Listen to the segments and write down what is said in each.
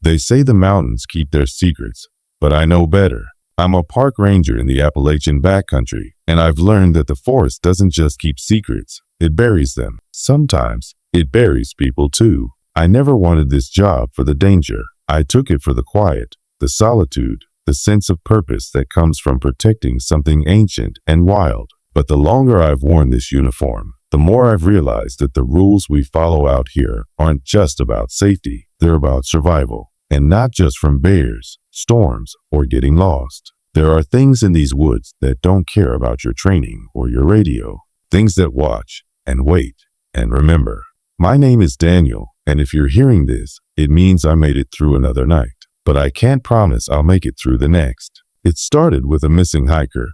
They say the mountains keep their secrets, but I know better. I'm a park ranger in the Appalachian backcountry, and I've learned that the forest doesn't just keep secrets, it buries them. Sometimes, it buries people too. I never wanted this job for the danger. I took it for the quiet, the solitude, the sense of purpose that comes from protecting something ancient and wild. But the longer I've worn this uniform, the more I've realized that the rules we follow out here aren't just about safety, they're about survival. And not just from bears, storms, or getting lost. There are things in these woods that don't care about your training or your radio. Things that watch and wait and remember. My name is Daniel, and if you're hearing this, it means I made it through another night. But I can't promise I'll make it through the next. It started with a missing hiker.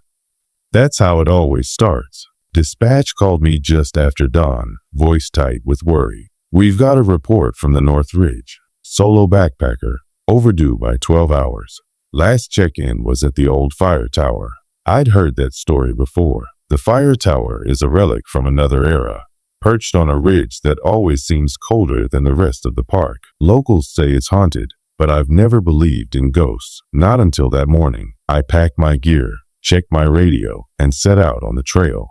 That's how it always starts. Dispatch called me just after dawn, voice tight with worry. We've got a report from the North Ridge. Solo backpacker, overdue by 12 hours. Last check-in was at the old fire tower. I'd heard that story before. The fire tower is a relic from another era, perched on a ridge that always seems colder than the rest of the park. Locals say it's haunted, but I've never believed in ghosts. Not until that morning. I packed my gear, checked my radio, and set out on the trail.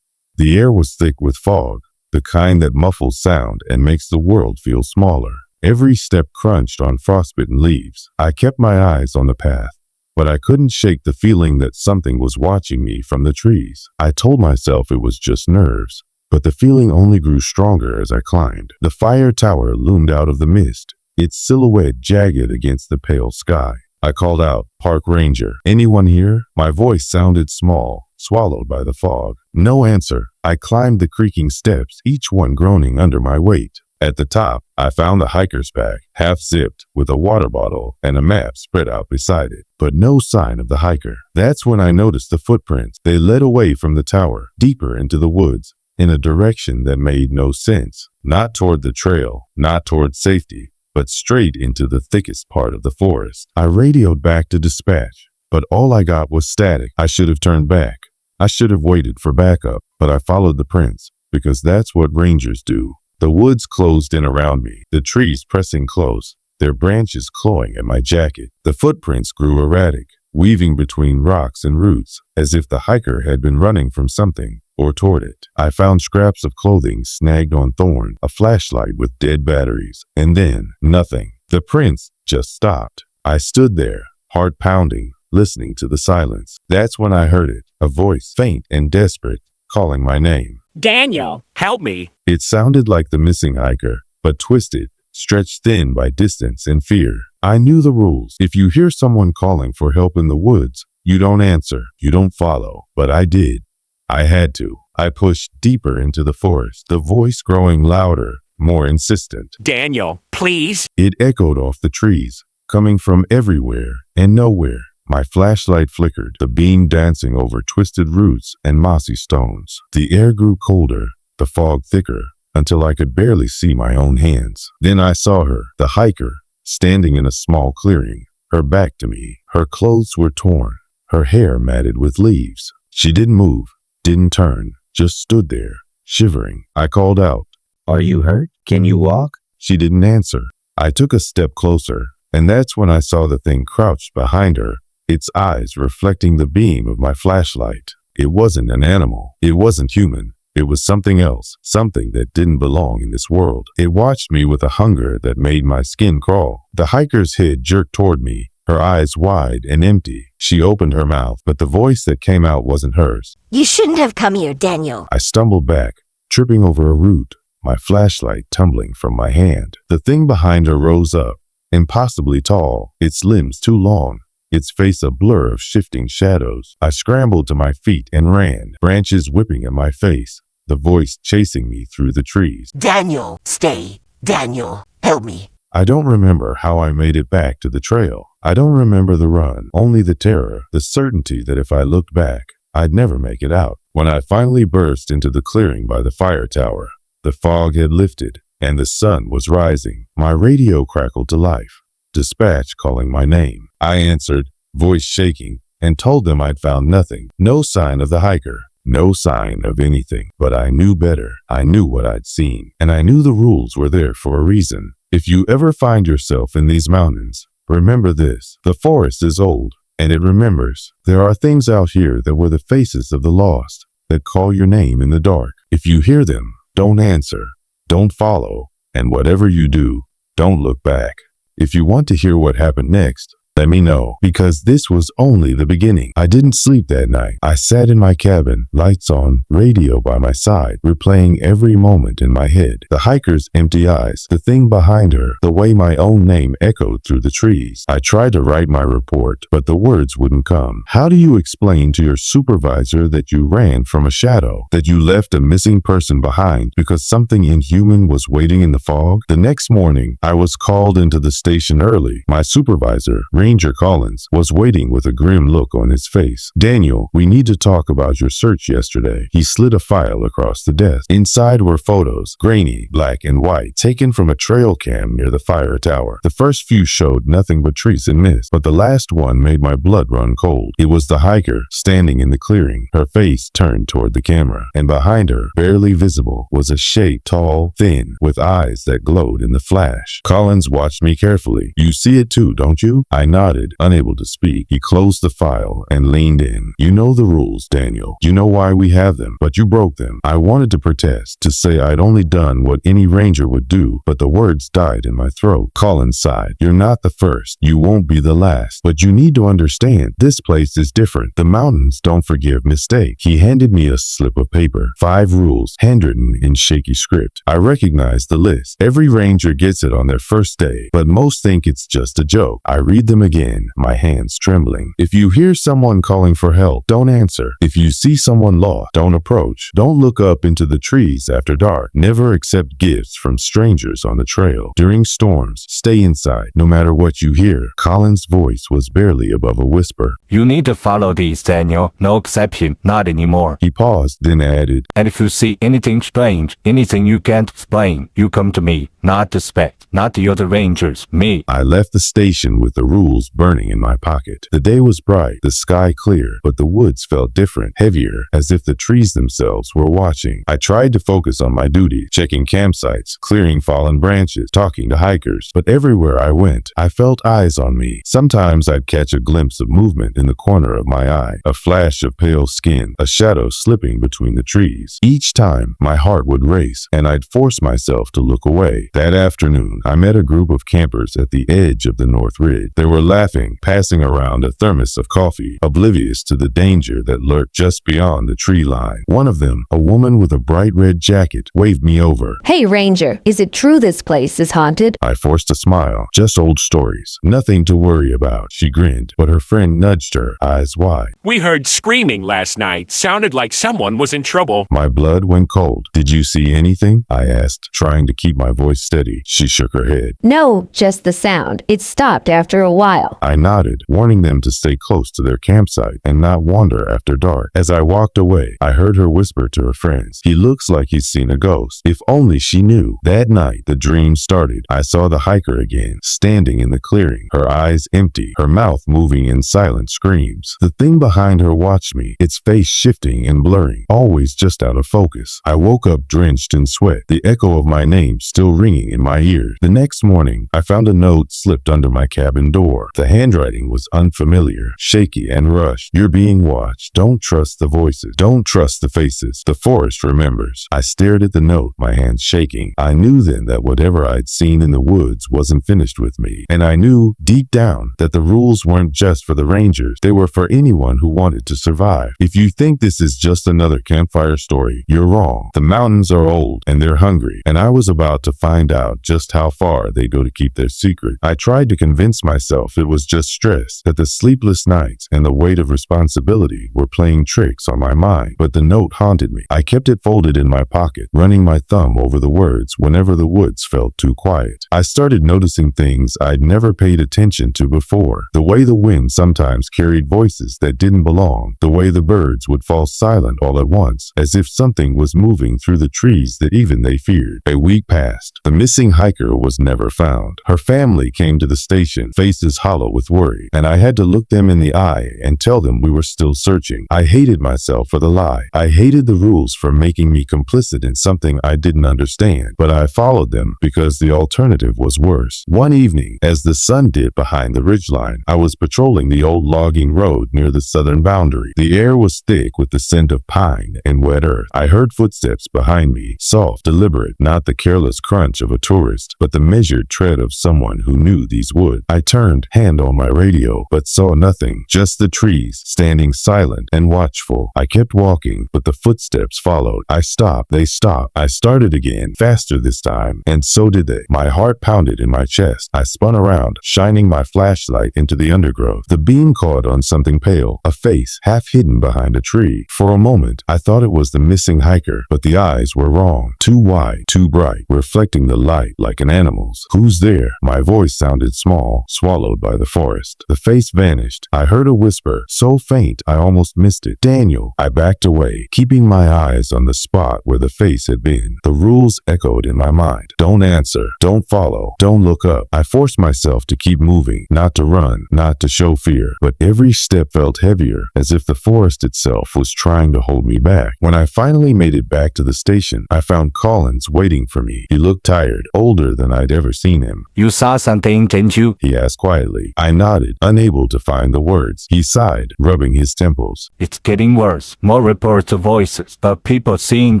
The air was thick with fog, the kind that muffles sound and makes the world feel smaller. Every step crunched on frostbitten leaves. I kept my eyes on the path, but I couldn't shake the feeling that something was watching me from the trees. I told myself it was just nerves, but the feeling only grew stronger as I climbed. The fire tower loomed out of the mist, its silhouette jagged against the pale sky. I called out, "Park Ranger, anyone here?" My voice sounded small, swallowed by the fog. No answer. I climbed the creaking steps, each one groaning under my weight. At the top, I found the hiker's pack, half zipped, with a water bottle and a map spread out beside it, but no sign of the hiker. That's when I noticed the footprints. They led away from the tower, deeper into the woods, in a direction that made no sense. Not toward the trail, not toward safety, but straight into the thickest part of the forest. I radioed back to dispatch, but all I got was static. I should have turned back. I should have waited for backup, but I followed the prints, because that's what rangers do. The woods closed in around me, the trees pressing close, their branches clawing at my jacket. The footprints grew erratic, weaving between rocks and roots, as if the hiker had been running from something or toward it. I found scraps of clothing snagged on thorn, a flashlight with dead batteries, and then nothing. The prints just stopped. I stood there, heart pounding, listening to the silence. That's when I heard it, a voice, faint and desperate, calling my name. Daniel, help me. It sounded like the missing hiker, but twisted, stretched thin by distance and fear. I knew the rules. If you hear someone calling for help in the woods, you don't answer, you don't follow. But I did. I had to. I pushed deeper into the forest, the voice growing louder, more insistent. Daniel, please. It echoed off the trees, coming from everywhere and nowhere. My flashlight flickered, the beam dancing over twisted roots and mossy stones. The air grew colder, the fog thicker, until I could barely see my own hands. Then I saw her, the hiker, standing in a small clearing, her back to me. Her clothes were torn, her hair matted with leaves. She didn't move, didn't turn, just stood there, shivering. I called out, "Are you hurt? Can you walk?" She didn't answer. I took a step closer, and that's when I saw the thing crouched behind her, its eyes reflecting the beam of my flashlight. It wasn't an animal. It wasn't human. It was something else, something that didn't belong in this world. It watched me with a hunger that made my skin crawl. The hiker's head jerked toward me, her eyes wide and empty. She opened her mouth, but the voice that came out wasn't hers. "You shouldn't have come here, Daniel." I stumbled back, tripping over a root, my flashlight tumbling from my hand. The thing behind her rose up, impossibly tall, its limbs too long, its face a blur of shifting shadows. I scrambled to my feet and ran, branches whipping at my face, the voice chasing me through the trees. "Daniel, stay. Daniel, help me." I don't remember how I made it back to the trail. I don't remember the run, only the terror, the certainty that if I looked back, I'd never make it out. When I finally burst into the clearing by the fire tower, the fog had lifted and the sun was rising. My radio crackled to life. Dispatch calling my name. I answered, voice shaking, and told them I'd found nothing. No sign of the hiker. No sign of anything. But I knew better. I knew what I'd seen. And I knew the rules were there for a reason. If you ever find yourself in these mountains, remember this. The forest is old, and it remembers. There are things out here that were the faces of the lost, that call your name in the dark. If you hear them, don't answer, don't follow, and whatever you do, don't look back. If you want to hear what happened next, let me know, because this was only the beginning. I didn't sleep that night. I sat in my cabin, lights on, radio by my side, replaying every moment in my head. The hiker's empty eyes, the thing behind her, the way my own name echoed through the trees. I tried to write my report, but the words wouldn't come. How do you explain to your supervisor that you ran from a shadow, that you left a missing person behind because something inhuman was waiting in the fog? The next morning, I was called into the station early. My supervisor, Ranger Collins, was waiting with a grim look on his face. "Daniel, we need to talk about your search yesterday." He slid a file across the desk. Inside were photos, grainy, black and white, taken from a trail cam near the fire tower. The first few showed nothing but trees and mist, but the last one made my blood run cold. It was the hiker, standing in the clearing, her face turned toward the camera, and behind her, barely visible, was a shape, tall, thin, with eyes that glowed in the flash. Collins watched me carefully. "You see it too, don't you?" I nodded, unable to speak. He closed the file and leaned in. "You know the rules, Daniel. You know why we have them, but you broke them." I wanted to protest, to say I'd only done what any ranger would do, but the words died in my throat. Collins sighed. "You're not the first. You won't be the last. But you need to understand, this place is different. The mountains don't forgive mistakes." He handed me a slip of paper. 5 rules, handwritten in shaky script. I recognized the list. Every ranger gets it on their first day, but most think it's just a joke. I read them again, my hands trembling. If you hear someone calling for help, don't answer. If you see someone lost, don't approach. Don't look up into the trees after dark. Never accept gifts from strangers on the trail. During storms, stay inside, no matter what you hear. Collins' voice was barely above a whisper. "You need to follow these, Daniel. No exception, not anymore." He paused, then added, "And if you see anything strange, anything you can't explain, you come to me, not the spec, not the other rangers, me." I left the station with the rules burning in my pocket. The day was bright, the sky clear, but the woods felt different, heavier, as if the trees themselves were watching. I tried to focus on my duty, checking campsites, clearing fallen branches, talking to hikers, but everywhere I went, I felt eyes on me. Sometimes I'd catch a glimpse of movement in the corner of my eye, a flash of pale skin, a shadow slipping between the trees. Each time, my heart would race, and I'd force myself to look away. That afternoon, I met a group of campers at the edge of the North Ridge. They were laughing, passing around a thermos of coffee, oblivious to the danger that lurked just beyond the tree line. One of them, a woman with a bright red jacket, waved me over. "Hey, Ranger, is it true this place is haunted?" I forced a smile. "Just old stories. Nothing to worry about." She grinned, but her friend nudged her, eyes wide. We heard screaming last night. Sounded like someone was in trouble. My blood went cold. "Did you see anything?" I asked, trying to keep my voice steady. She shook her head. "No, just the sound. It stopped after a while." I nodded, warning them to stay close to their campsite and not wander after dark. As I walked away, I heard her whisper to her friends, "He looks like he's seen a ghost." If only she knew. That night, the dream started. I saw the hiker again, standing in the clearing, her eyes empty, her mouth moving in silent screams. The thing behind her watched me, its face shifting and blurring, always just out of focus. I woke up drenched in sweat, the echo of my name still ringing in my ears. The next morning, I found a note slipped under my cabin door. The handwriting was unfamiliar, shaky and rushed. "You're being watched. Don't trust the voices. Don't trust the faces. The forest remembers." I stared at the note, my hands shaking. I knew then that whatever I'd seen in the woods wasn't finished with me. And I knew, deep down, that the rules weren't just for the rangers. They were for anyone who wanted to survive. If you think this is just another campfire story, you're wrong. The mountains are old, and they're hungry. And I was about to find out just how far they go to keep their secret. I tried to convince myself it was just stress, that the sleepless nights and the weight of responsibility were playing tricks on my mind. But the note haunted me. I kept it folded in my pocket, running my thumb over the words whenever the woods felt too quiet. I started noticing things I'd never paid attention to before. The way the wind sometimes carried voices that didn't belong. The way the birds would fall silent all at once, as if something was moving through the trees that even they feared. A week passed. The missing hiker was never found. Her family came to the station, faces hollow with worry, and I had to look them in the eye and tell them we were still searching. I hated myself for the lie. I hated the rules for making me complicit in something I didn't understand, but I followed them because the alternative was worse. One evening, as the sun dipped behind the ridgeline, I was patrolling the old logging road near the southern boundary. The air was thick with the scent of pine and wet earth. I heard footsteps behind me, soft, deliberate, not the careless crunch of a tourist, but the measured tread of someone who knew these woods. I turned, hand on my radio, but saw nothing, just the trees, standing silent and watchful. I kept walking, but the footsteps followed. I stopped, they stopped. I started again, faster this time, and so did they. My heart pounded in my chest. I spun around, shining my flashlight into the undergrowth. The beam caught on something pale, a face half hidden behind a tree. For a moment, I thought it was the missing hiker, but the eyes were wrong. Too wide, too bright, reflecting the light like an animal's. Who's there? My voice sounded small, swallowed by the forest. The face vanished. I heard a whisper, so faint I almost missed it. Daniel. I backed away, keeping my eyes on the spot where the face had been. The rules echoed in my mind. Don't answer. Don't follow. Don't look up. I forced myself to keep moving, not to run, not to show fear, but every step felt heavier, as if the forest itself was trying to hold me back. When I finally made it back to the station, I found Collins waiting for me. He looked tired, older than I'd ever seen him. You saw something, didn't you? He asked quietly. I nodded, unable to find the words. He sighed, rubbing his temples. It's getting worse. More reports of voices, but people seeing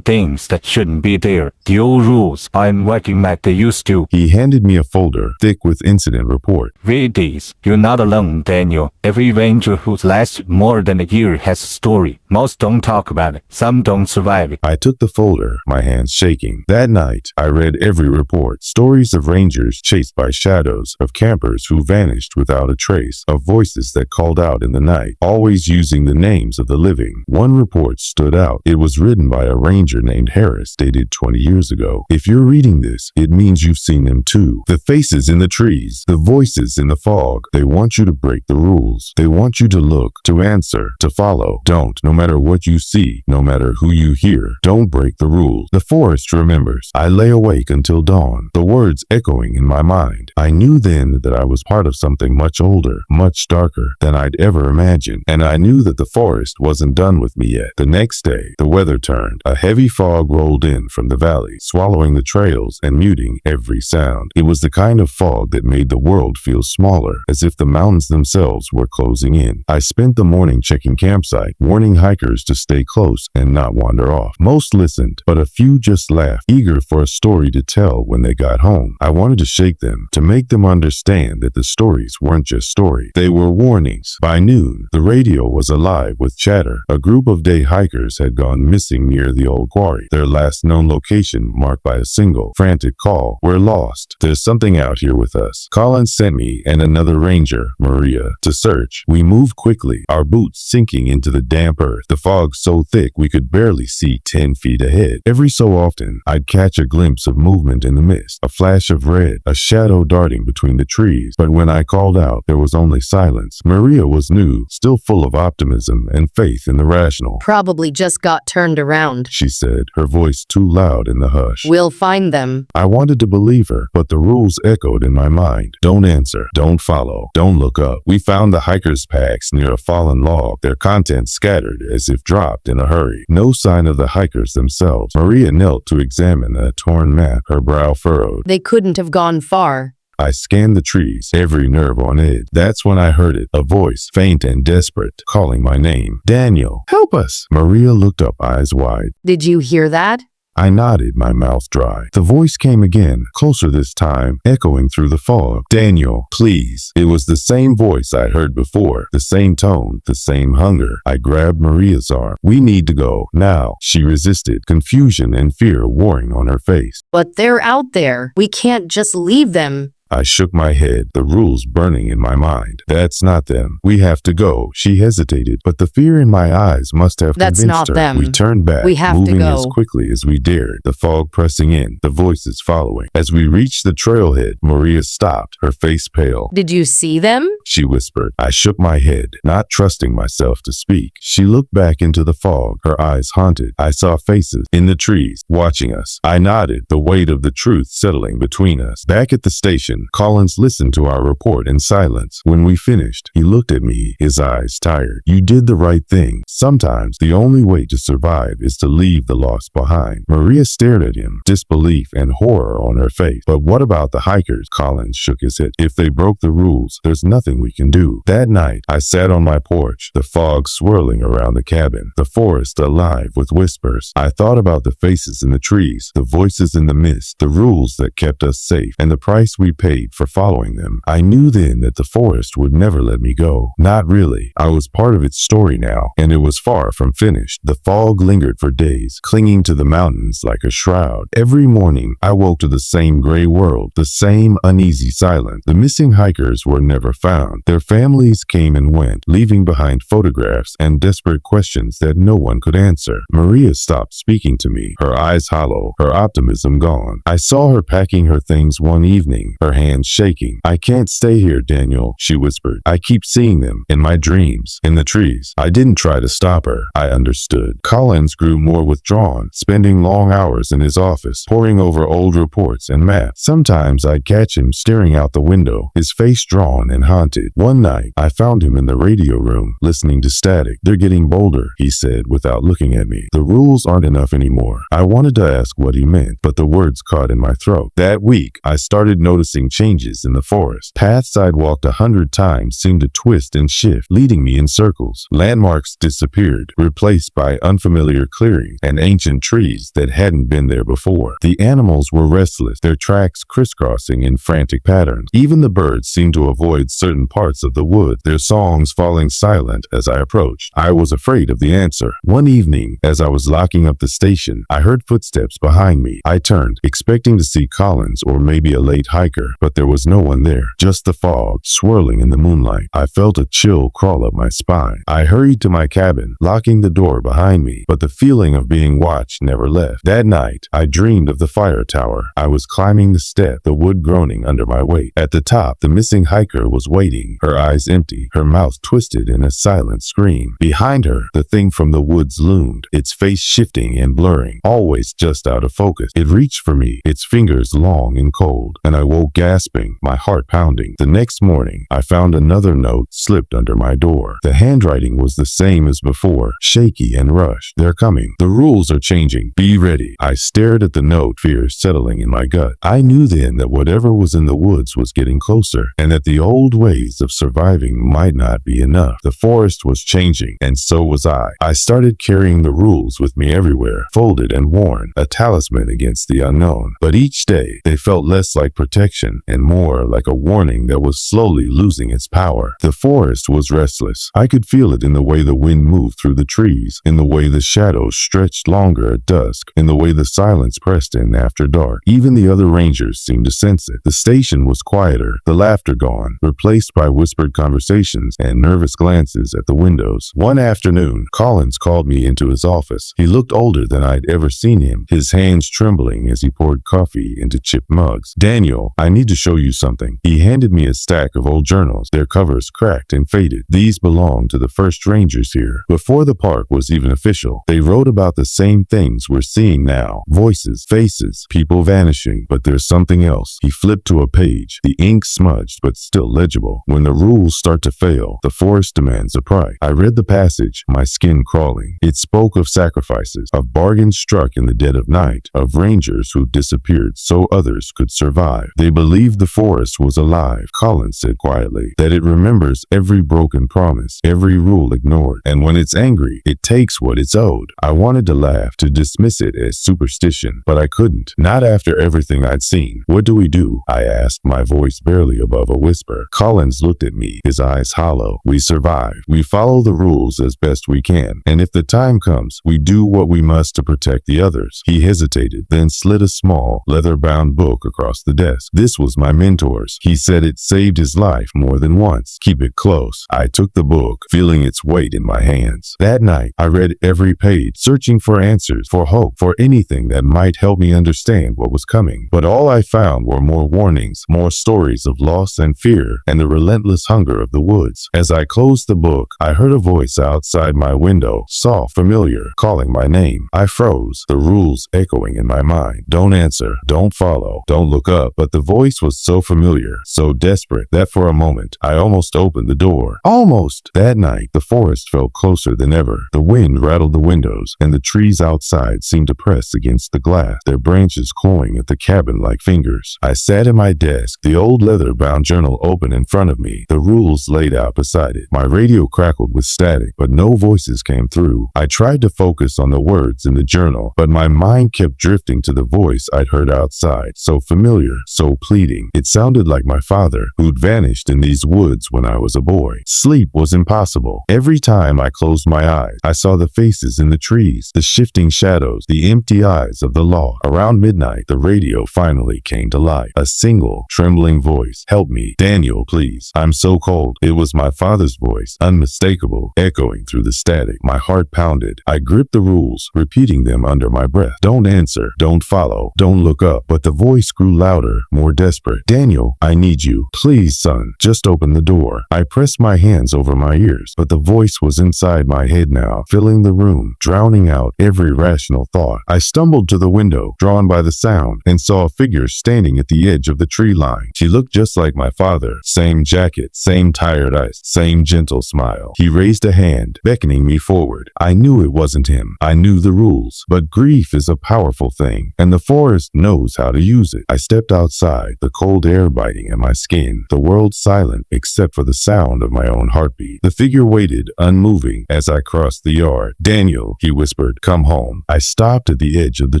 things that shouldn't be there. The old rules aren't working like they used to. He handed me a folder, thick with incident report. Read these. You're not alone, Daniel. Every ranger who's lasted more than a year has a story. Most don't talk about it. Some don't survive it. I took the folder, my hands shaking. That night, I read every report. Stories of rangers chased by shadows, of campers who vanished without a trace, of voices that called out in the night, always using the names of the living. One report stood out. It was written by a ranger named Harris, dated 20 years ago. If you're reading this, it means you've seen them too. The faces in the trees, the voices in the fog. They want you to break the rules. They want you to look, to answer, to follow. Don't, no matter what you see, no matter who you hear, don't break the rules. The forest remembers. I lay awake until dawn, the words echoing in my mind. I knew then that I was part of something much older, much darker than I'd ever imagined, and I knew that the forest wasn't done with me yet. The next day, the weather turned. A heavy fog rolled in from the valley, swallowing the trails and muting every sound. It was the kind of fog that made the world feel smaller, as if the mountains themselves were closing in. I spent the morning checking campsite, warning hikers to stay close and not wander off. Most listened, but a few just laughed, eager for a story to tell when they got home. I wanted to shake them, to make them understand that the stories weren't just stories. They were warnings. By noon, the radio was alive with chatter. A group of day hikers had gone missing near the old quarry, their last known location marked by a single, frantic call. We're lost. There's something out here with us. Collins sent me and another ranger, Maria, to search. We moved quickly, our boots sinking into the damp earth, the fog so thick we could barely see 10 feet ahead. Every so often, I'd catch a glimpse of movement in the mist, a flash of red, a shadow darting between the trees. But when I called out, there was only silence. Maria was new, still full of optimism and faith in the rational. Probably just got turned around, She said, her voice too loud in the hush. We'll find them. I wanted to believe her, but the rules echoed in my mind. Don't answer. Don't follow. Don't look up. We found the hikers' packs near a fallen log, their contents scattered as if dropped in a hurry. No sign of the hikers themselves. Maria knelt to examine a torn map, her brow furrowed. They couldn't have gone far. I scanned the trees, every nerve on edge. That's when I heard it, a voice, faint and desperate, calling my name. Daniel, help us. Maria looked up, eyes wide. Did you hear that? I nodded, my mouth dry. The voice came again, closer this time, echoing through the fog. Daniel, please. It was the same voice I'd heard before, the same tone, the same hunger. I grabbed Maria's arm. We need to go, now. She resisted, confusion and fear warring on her face. But they're out there. We can't just leave them. I shook my head, the rules burning in my mind. That's not them. We have to go. She hesitated, but the fear in my eyes must have That's convinced not her. them. We turned back, We have to moving as go. quickly as we dared, the fog pressing in, the voices following. As we reached the trailhead, Maria stopped, her face pale. Did you see them? She whispered. I shook my head, not trusting myself to speak. She looked back into the fog, her eyes haunted. I saw faces in the trees, watching us. I nodded, the weight of the truth settling between us. Back at the station, Collins listened to our report in silence. When we finished, he looked at me, his eyes tired. You did the right thing. Sometimes the only way to survive is to leave the lost behind. Maria stared at him, disbelief and horror on her face. But what about the hikers? Collins shook his head. If they broke the rules, there's nothing we can do. That night, I sat on my porch, the fog swirling around the cabin, the forest alive with whispers. I thought about the faces in the trees, the voices in the mist, the rules that kept us safe, and the price we paid for following them. I knew then that the forest would never let me go. Not really. I was part of its story now, and it was far from finished. The fog lingered for days, clinging to the mountains like a shroud. Every morning, I woke to the same gray world, the same uneasy silence. The missing hikers were never found. Their families came and went, leaving behind photographs and desperate questions that no one could answer. Maria stopped speaking to me, her eyes hollow, her optimism gone. I saw her packing her things one evening, her hands shaking. I can't stay here, Daniel, she whispered. I keep seeing them in my dreams, in the trees. I didn't try to stop her. I understood. Collins grew more withdrawn, spending long hours in his office, poring over old reports and maps. Sometimes I'd catch him staring out the window, his face drawn and haunted. One night, I found him in the radio room, listening to static. They're getting bolder, he said without looking at me. The rules aren't enough anymore. I wanted to ask what he meant, but the words caught in my throat. That week, I started noticing changes in the forest. Paths I'd walked 100 times seemed to twist and shift, leading me in circles. Landmarks disappeared, replaced by unfamiliar clearings and ancient trees that hadn't been there before. The animals were restless, their tracks crisscrossing in frantic patterns. Even the birds seemed to avoid certain parts of the wood, their songs falling silent as I approached. I was afraid of the answer. One evening, as I was locking up the station, I heard footsteps behind me. I turned, expecting to see Collins or maybe a late hiker, but there was no one there, just the fog swirling in the moonlight. I felt a chill crawl up my spine. I hurried to my cabin, locking the door behind me, but the feeling of being watched never left. That night, I dreamed of the fire tower. I was climbing the step, the wood groaning under my weight. At the top, the missing hiker was waiting, her eyes empty, her mouth twisted in a silent scream. Behind her, the thing from the woods loomed, its face shifting and blurring, always just out of focus. It reached for me, its fingers long and cold, and I woke gasping, my heart pounding. The next morning, I found another note slipped under my door. The handwriting was the same as before, shaky and rushed. They're coming. The rules are changing. Be ready. I stared at the note, fear settling in my gut. I knew then that whatever was in the woods was getting closer, and that the old ways of surviving might not be enough. The forest was changing, and so was I. I started carrying the rules with me everywhere, folded and worn, a talisman against the unknown. But each day, they felt less like protection and more like a warning that was slowly losing its power. The forest was restless. I could feel it in the way the wind moved through the trees, in the way the shadows stretched longer at dusk, in the way the silence pressed in after dark. Even the other rangers seemed to sense it. The station was quieter, the laughter gone, replaced by whispered conversations and nervous glances at the windows. One afternoon, Collins called me into his office. He looked older than I'd ever seen him, his hands trembling as he poured coffee into chipped mugs. Daniel, I need to show you something. He handed me a stack of old journals, their covers cracked and faded. These belonged to the first rangers here. Before the park was even official, they wrote about the same things we're seeing now. Voices, faces, people vanishing. But there's something else. He flipped to a page, the ink smudged but still legible. When the rules start to fail, the forest demands a price. I read the passage, my skin crawling. It spoke of sacrifices, of bargains struck in the dead of night, of rangers who disappeared so others could survive. They believed the forest was alive, Collins said quietly, that it remembers every broken promise, every rule ignored, and when it's angry, it takes what it's owed. I wanted to laugh, to dismiss it as superstition, but I couldn't. Not after everything I'd seen. What do we do? I asked, my voice barely above a whisper. Collins looked at me, his eyes hollow. We survive. We follow the rules as best we can, and if the time comes, we do what we must to protect the others. He hesitated, then slid a small, leather-bound book across the desk. This forest was my mentor's. He said it saved his life more than once. Keep it close. I took the book, feeling its weight in my hands. That night, I read every page, searching for answers, for hope, for anything that might help me understand what was coming. But all I found were more warnings, more stories of loss and fear, and the relentless hunger of the woods. As I closed the book, I heard a voice outside my window, soft, familiar, calling my name. I froze, the rules echoing in my mind. Don't answer, don't follow, don't look up. But the voice was so familiar, so desperate, that for a moment, I almost opened the door. Almost! That night, the forest felt closer than ever. The wind rattled the windows, and the trees outside seemed to press against the glass, their branches clawing at the cabin like fingers. I sat at my desk, the old leather-bound journal open in front of me, the rules laid out beside it. My radio crackled with static, but no voices came through. I tried to focus on the words in the journal, but my mind kept drifting to the voice I'd heard outside, so familiar, so pleading. It sounded like my father, who'd vanished in these woods when I was a boy. Sleep was impossible. Every time I closed my eyes, I saw the faces in the trees, the shifting shadows, the empty eyes of the law. Around midnight, the radio finally came to life. A single, trembling voice. Help me, Daniel, please. I'm so cold. It was my father's voice, unmistakable, echoing through the static. My heart pounded. I gripped the rules, repeating them under my breath. Don't answer, don't follow, don't look up. But the voice grew louder, more desperate. Daniel, I need you. Please, son, just open the door. I pressed my hands over my ears, but the voice was inside my head now, filling the room, drowning out every rational thought. I stumbled to the window, drawn by the sound, and saw a figure standing at the edge of the tree line. She looked just like my father. Same jacket, same tired eyes, same gentle smile. He raised a hand, beckoning me forward. I knew it wasn't him. I knew the rules. But grief is a powerful thing, and the forest knows how to use it. I stepped outside, the cold air biting at my skin, the world silent except for the sound of my own heartbeat. The figure waited, unmoving, as I crossed the yard. Daniel, he whispered, come home. I stopped at the edge of the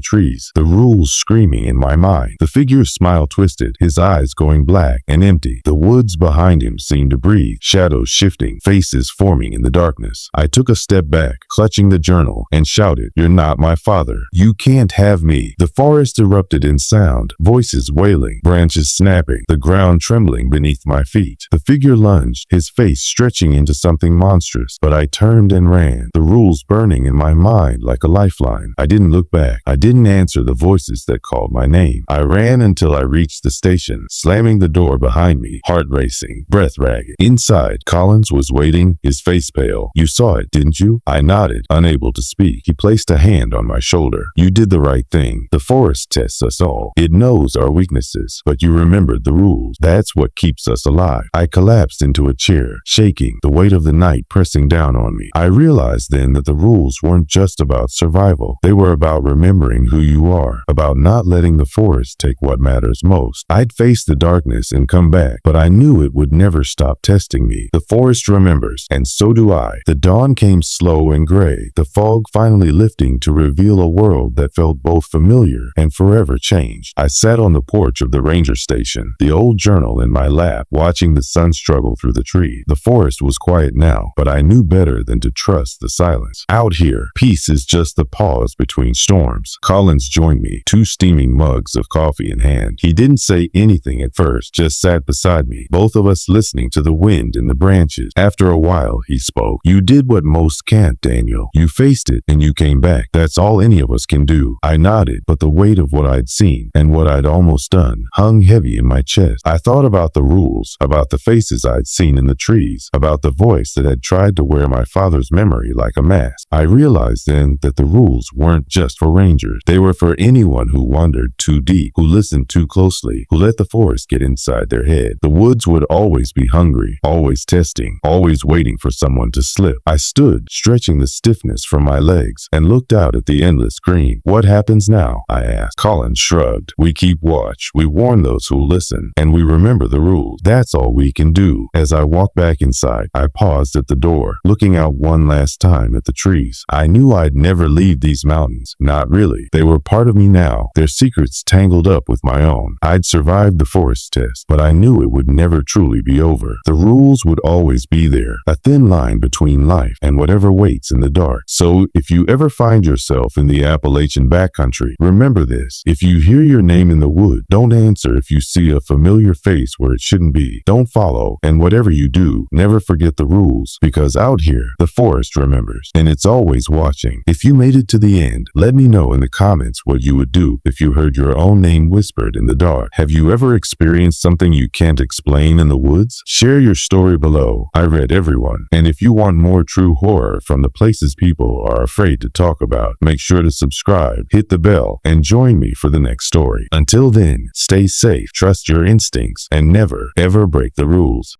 trees, the rules screaming in my mind. The figure's smile twisted, his eyes going black and empty. The woods behind him seemed to breathe, shadows shifting, faces forming in the darkness. I took a step back, clutching the journal, and shouted, you're not my father. You can't have me. The forest erupted in sound, voices wailing, branches snapping, the ground trembling beneath my feet. The figure lunged, his face stretching into something monstrous, but I turned and ran, the rules burning in my mind like a lifeline. I didn't look back. I didn't answer the voices that called my name. I ran until I reached the station, slamming the door behind me, heart racing, breath ragged. Inside, Collins was waiting, his face pale. You saw it, didn't you? I nodded, unable to speak. He placed a hand on my shoulder. You did the right thing. The forest tests us all. It knows our weaknesses, but you remembered the rules. That's what keeps us alive. I collapsed into a chair, shaking, the weight of the night pressing down on me. I realized then that the rules weren't just about survival. They were about remembering who you are, about not letting the forest take what matters most. I'd face the darkness and come back, but I knew it would never stop testing me. The forest remembers, and so do I. The dawn came slow and gray, the fog finally lifting to reveal a world that felt both familiar and forever changed. I sat on the porch of the ranger station, the old journal in my lap, watching the sun struggle through the trees. The forest was quiet now, but I knew better than to trust the silence. Out here, peace is just the pause between storms. Collins joined me, 2 steaming mugs of coffee in hand. He didn't say anything at first, just sat beside me, both of us listening to the wind in the branches. After a while, he spoke. You did what most can't, Daniel. You faced it, and you came back. That's all any of us can do. I nodded, but the weight of what I'd seen, and what I'd almost done, hung heavy in my chest. I thought about the rules, about the faces I'd seen in the trees, about the voice that had tried to wear my father's memory like a mask. I realized then that the rules weren't just for rangers. They were for anyone who wandered too deep, who listened too closely, who let the forest get inside their head. The woods would always be hungry, always testing, always waiting for someone to slip. I stood, stretching the stiffness from my legs, and looked out at the endless green. What happens now? I asked. Collins shrugged. We keep watch. We warn those who listen, and we remember the rules. That's all we can do. As I walked back inside, I paused at the door, looking out one last time at the trees. I knew I'd never leave these mountains. Not really. They were part of me now, their secrets tangled up with my own. I'd survived the forest test, but I knew it would never truly be over. The rules would always be there, a thin line between life and whatever waits in the dark. So if you ever find yourself in the Appalachian backcountry, remember this. If you hear your name in the wood, don't answer. closer if you see a familiar face where it shouldn't be. Don't follow, and whatever you do, never forget the rules, because out here, the forest remembers, and it's always watching. If you made it to the end, let me know in the comments what you would do if you heard your own name whispered in the dark. Have you ever experienced something you can't explain in the woods? Share your story below. I read everyone. And if you want more true horror from the places people are afraid to talk about, make sure to subscribe, hit the bell, and join me for the next story. Until then, stay safe, trust your instincts, and never, ever break the rules.